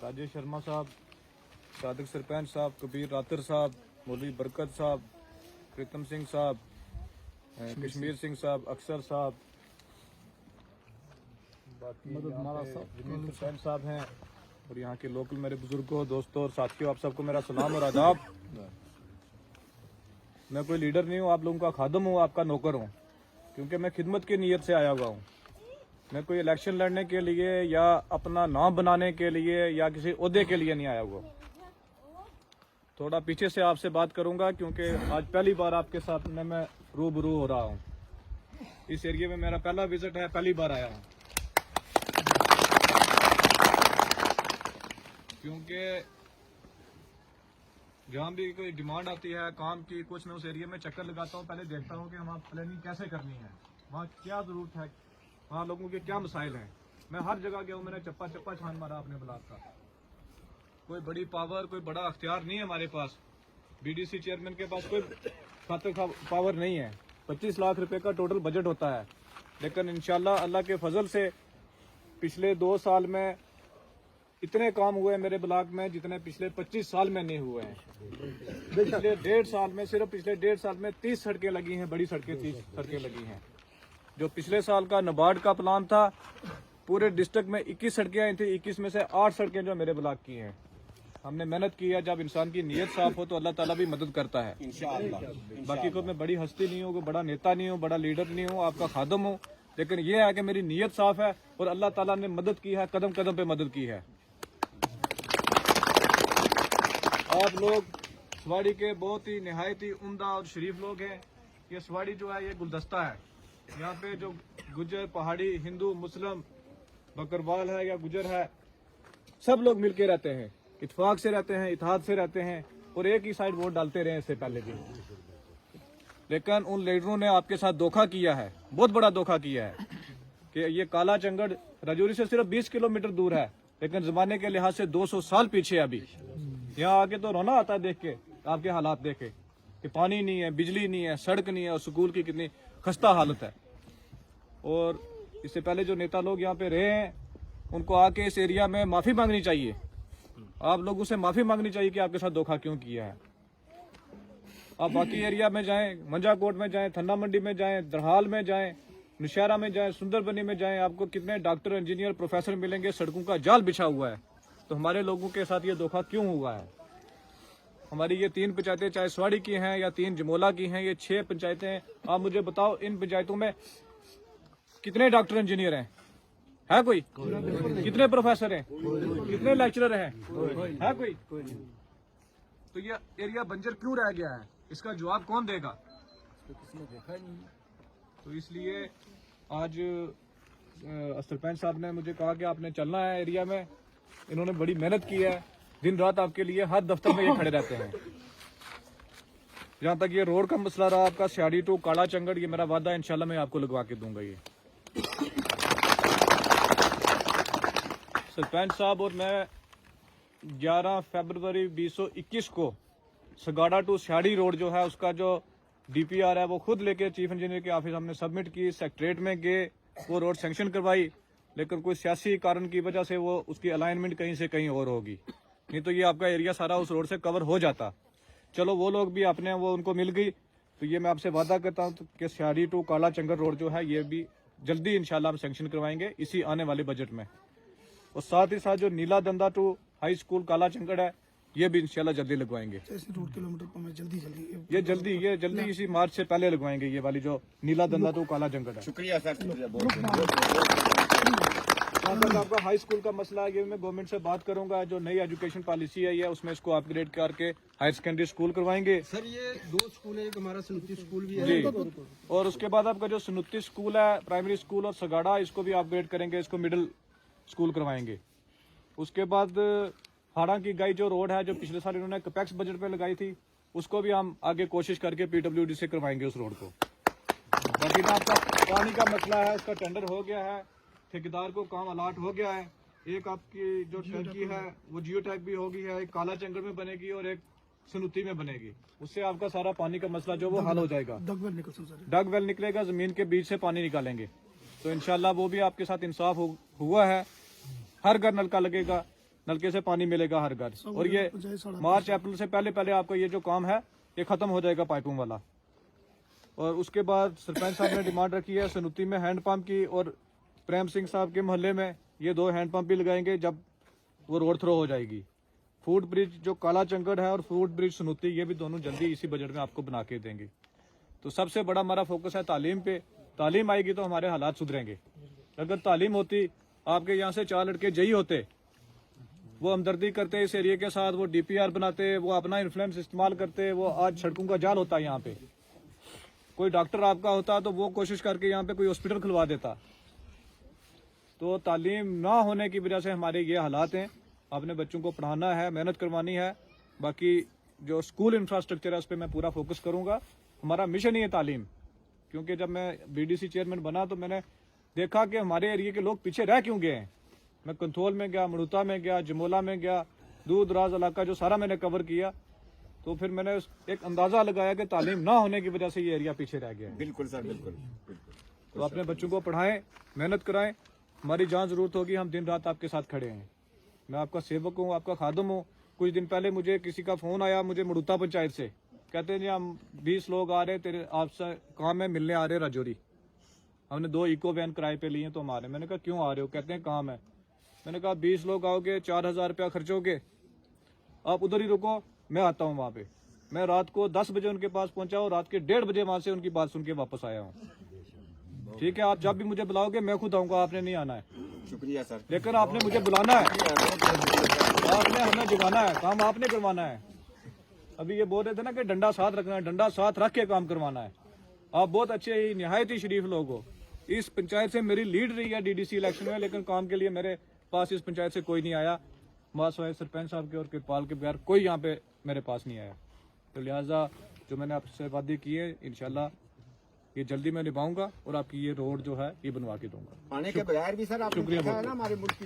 राजेश शर्मा साहब, सादिक सरपंच साहब, कबीर रातर साहब, मौलवी बरकत साहब, प्रीतम सिंह साहब, कश्मीर सिंह साहब, अक्सर साहब, बाकी जमीन सरपंच साहब हैं और यहाँ के लोकल मेरे बुजुर्गों, दोस्तों और साथियों, आप सबको मेरा सलाम और आदाब। मैं कोई लीडर नहीं हूँ, आप लोगों का खादम हूँ, आपका नौकर हूँ, क्योंकि मैं खिदमत की नीयत से आया हुआ हूँ। मैं कोई इलेक्शन लड़ने के लिए या अपना नाम बनाने के लिए या किसी ओहदे के लिए नहीं आया हुआ। थोड़ा पीछे से आपसे बात करूंगा क्योंकि आज पहली बार आपके साथ में मैं रूबरू हो रहा हूँ। इस एरिया में मेरा पहला विजिट है, पहली बार आया हूँ। क्योंकि जहाँ भी कोई डिमांड आती है काम की, कुछ मैं उस एरिया में चक्कर लगाता हूँ, पहले देखता हूँ कि हम प्लानिंग कैसे करनी है, वहाँ क्या जरूरत है, वहाँ लोगों के क्या मसाइल हैं। मैं हर जगह गया हूँ, मैंने चप्पा चप्पा छान मारा अपने ब्लॉक का। कोई बड़ी पावर, कोई बड़ा अख्तियार नहीं है हमारे पास। बीडीसी चेयरमैन के पास कोई खातिर पावर नहीं है। 25 लाख रुपए का टोटल बजट होता है, लेकिन इंशाल्लाह अल्लाह के फजल से पिछले 2 साल में इतने काम हुए मेरे ब्लॉक में जितने पिछले 25 साल में नहीं हुए हैं। पिछले 1.5 साल में, सिर्फ पिछले 1.5 साल में 30 सड़कें लगी हैं, बड़ी सड़कें 30 सड़कें लगी हैं। जो पिछले साल का नाबार्ड का प्लान था, पूरे डिस्ट्रिक्ट में 21 सड़कें आई थी, 21 में से 8 सड़कें जो मेरे ब्लॉक की हैं। हमने मेहनत की है। जब इंसान की नीयत साफ हो तो अल्लाह ताला भी मदद करता है इंशाअल्लाह। बाकी को मैं बड़ी हस्ती नहीं हूँ, कोई बड़ा नेता नहीं हूँ, बड़ा लीडर नहीं हूँ, आपका खादम हूँ, लेकिन ये है कि मेरी नीयत साफ है और अल्लाह ताला ने मदद की है, कदम कदम पे मदद की है। आप लोग सवाड़ी के बहुत ही निहायत ही उम्दा और शरीफ लोग हैं। ये सवाड़ी जो है ये गुलदस्ता है। यहाँ पे जो गुजर, पहाड़ी, हिंदू, मुस्लिम, बकरवाल है या गुजर है, सब लोग मिलके रहते हैं, इत्तेफाक से रहते हैं, इत्तेहाद से रहते हैं और एक ही साइड वोट डालते रहे इससे पहले भी। लेकिन उन लीडरों ने आपके साथ धोखा किया है, बहुत बड़ा धोखा किया है कि ये काला चंगड़ राजौरी से सिर्फ 20 किलोमीटर दूर है, लेकिन जमाने के लिहाज से 200 साल पीछे। अभी यहाँ आके तो रोना आता है देख के, आपके हालात देखे कि पानी नहीं है, बिजली नहीं है, सड़क नहीं है और स्कूल की कितनी खस्ता हालत है। और इससे पहले जो नेता लोग यहाँ पे रहे हैं, उनको आके इस एरिया में माफी मांगनी चाहिए। आप लोगों से माफी मांगनी चाहिए कि आपके साथ धोखा क्यों किया है। आप बाकी एरिया में जाएं, मंजाकोट में जाएं, थन्ना मंडी में जाएं, दरहाल में जाएं, नौशहरा में जाएं, सुंदरबनी में जाएं, आपको कितने डॉक्टर, इंजीनियर, प्रोफेसर मिलेंगे। सड़कों का जाल बिछा हुआ है। तो हमारे लोगों के साथ ये धोखा क्यों हुआ है? हमारी ये 3 पंचायतें, चाहे सवाड़ी की हैं या 3 जमोला की हैं, ये 6 पंचायतें। आप मुझे बताओ, इन पंचायतों में कितने डॉक्टर, इंजीनियर हैं? है कोई? कितने प्रोफेसर हैं? कितने लेक्चरर हैं? है कोई? तो ये एरिया बंजर क्यों रह गया है? इसका जवाब कौन देगा? तो इसलिए आज सरपंच साहब ने मुझे कहा कि आपने चलना है एरिया में। इन्होंने बड़ी मेहनत की है, दिन रात आपके लिए हर दफ्तर में ये खड़े रहते हैं। जहाँ तक ये रोड का मसला रहा आपका, सियाड़ी टू काला चंगड़, ये मेरा वादा है इंशाल्लाह मैं आपको लगवा के दूंगा। ये सरपंच साहब और मैं 11 फरवरी 2021 को सगाड़ा टू सियाड़ी रोड जो है, उसका जो DPR है वो खुद लेके चीफ इंजीनियर के ऑफिस हमने सबमिट की, सेक्रेटरीट में गए, वो रोड सैंक्शन करवाई। लेकिन कोई सियासी कारण की वजह से वो उसकी अलाइनमेंट कहीं से कहीं और होगी, नहीं तो ये आपका एरिया सारा उस रोड से कवर हो जाता। चलो वो लोग भी अपने वो उनको मिल गई। तो ये मैं आपसे वादा करता हूँ कि सियाड़ी टू काला चंगड़ रोड जो है ये भी जल्दी इंशाल्लाह हम सैंक्शन करवाएंगे इसी आने वाले बजट में। और साथ ही साथ जो नीला दंदा टू हाई स्कूल काला चंगड़ है, ये भी इंशाल्लाह जल्दी लगवाएंगे। 2 किलोमीटर पर ये जल्दी इसी मार्च से पहले लगवाएंगे, ये वाली जो नीला दंदा टू काला चंगड़ है। शुक्रिया सर, आपका हाई स्कूल का मसला है, ये मैं गवर्नमेंट से बात करूंगा। जो नई एजुकेशन पॉलिसी आई है उसमें इसको अपग्रेड करके हायर सेकेंडरी स्कूल करवाएंगे। सर ये 2 स्कूल है, एक हमारा सुनुत्ती स्कूल भी है जी। और उसके बाद आपका जो सुनुत्ती स्कूल है प्राइमरी स्कूल और सगाड़ा, इसको भी अपग्रेड करेंगे, इसको मिडिल स्कूल करवाएंगे। उसके बाद हाड़ा की गाई जो रोड है, जो पिछले साल इन्होंने कैपेक्स बजट पे लगाई थी, उसको भी हम आगे कोशिश करके PWD से करवाएंगे उस रोड को। बाकी ना आपका पानी का मसला है, उसका टेंडर हो गया है, ठेकेदार को काम अलाट हो गया है। एक आपकी जो टंकी है वो जियो टैग भी होगी है, एक काला चंगड़ में बनेगी और एक सुनुती में बनेगी। उससे आपका सारा पानी का मसला जो वो हल हो जाएगा। डग वेल निकलेगा, जमीन के बीच से पानी निकालेंगे, तो इंशाल्लाह वो भी आपके साथ इंसाफ हुआ है। हर घर नलका लगेगा, नलके से पानी मिलेगा हर घर। और ये मार्च अप्रैल से पहले पहले आपका ये जो काम है ये खत्म हो जाएगा पाइपों वाला। और उसके बाद सरपंच साहब ने डिमांड रखी है सनुती में हैंडपंप की, और प्रेम सिंह साहब के मोहल्ले में ये 2 हैंडपंप भी लगाएंगे जब वो रोड थ्रो हो जाएगी। फूड ब्रिज जो काला चंगड़ है और फूड ब्रिज सनुती, ये भी दोनों जल्दी इसी बजट में आपको बना के देंगे। तो सबसे बड़ा हमारा फोकस है तालीम पे। तालीम आएगी तो हमारे हालात सुधरेंगे। अगर तालीम होती, आपके यहाँ से 4 लड़के जई होते, वो हमदर्दी करते इस एरिया के साथ, वो डीपीआर बनाते, वो अपना इन्फ्लुएंस इस्तेमाल करते, वो आज सड़कों का जाल होता है यहाँ पे। कोई डॉक्टर आपका होता तो वो कोशिश करके यहाँ पे कोई हॉस्पिटल खुलवा देता। तो तालीम ना होने की वजह से हमारे ये हालात हैं। अपने बच्चों को पढ़ाना है, मेहनत करवानी है। बाकी जो स्कूल इंफ्रास्ट्रक्चर है उस पर मैं पूरा फोकस करूंगा। हमारा मिशन ही है तालीम। क्योंकि जब मैं बीडीसी चेयरमैन बना तो मैंने देखा कि हमारे एरिया के लोग पीछे रह क्यों गए हैं। मैं कंथोल में गया, मड़ूता में गया, जमोला में गया, दूर दराज इलाका जो सारा मैंने कवर किया। तो फिर मैंने एक अंदाजा लगाया कि तालीम ना होने की वजह से ये एरिया पीछे रह गया है। बिल्कुल सर, बिल्कुल। तो अपने बच्चों को पढ़ाएं, मेहनत कराएं। हमारी जहाँ जरूरत होगी हम दिन रात आपके साथ खड़े हैं। मैं आपका सेवक हूँ, आपका खादम हूँ। कुछ दिन पहले मुझे किसी का फोन आया, मुझे मड़ूता पंचायत से, कहते हैं जी हम 20 लोग आ रहे तेरे आपसे काम है, मिलने आ रहे राजौरी। हमने 2 इको वैन किराए पे लिए तो हम आ रहे। मैंने कहा क्यों आ रहे हो? कहते हैं काम है। मैंने कहा 20 लोग आओगे, 4000 रुपया खर्चोगे, आप उधर ही रुको, मैं आता हूँ वहाँ पे। मैं रात को 10 बजे उनके पास पहुंचा हूँ, रात के 1:30 बजे वहां से उनकी बात सुन के वापस आया हूँ। ठीक है, आप जब भी मुझे बुलाओगे मैं खुद आऊंगा, आपने नहीं आना है। शुक्रिया सर। लेकिन आपने मुझे बुलाना है, आपने हमें जगाना है, काम आपने करवाना है। अभी ये बोल रहे थे ना कि डंडा साथ रखना है, डंडा साथ रख के काम करवाना है। आप बहुत अच्छे ही निहायत ही शरीफ लोग हो। इस पंचायत से मेरी लीड रही है डीडीसी इलेक्शन में, लेकिन काम के लिए मेरे पास इस पंचायत से कोई नहीं आया। मासवाए सरपंच साहब के और कृपाल के बगैर कोई यहाँ पे मेरे पास नहीं आया। तो लिहाजा जो मैंने आपसे वादे की है इंशाल्लाह ये जल्दी मैं निभाऊंगा और आपकी ये रोड जो है ये बनवा के दूंगा। आने के बगैर भी सर आपने शुक्रिया देखा है ना हमारे मुल्क की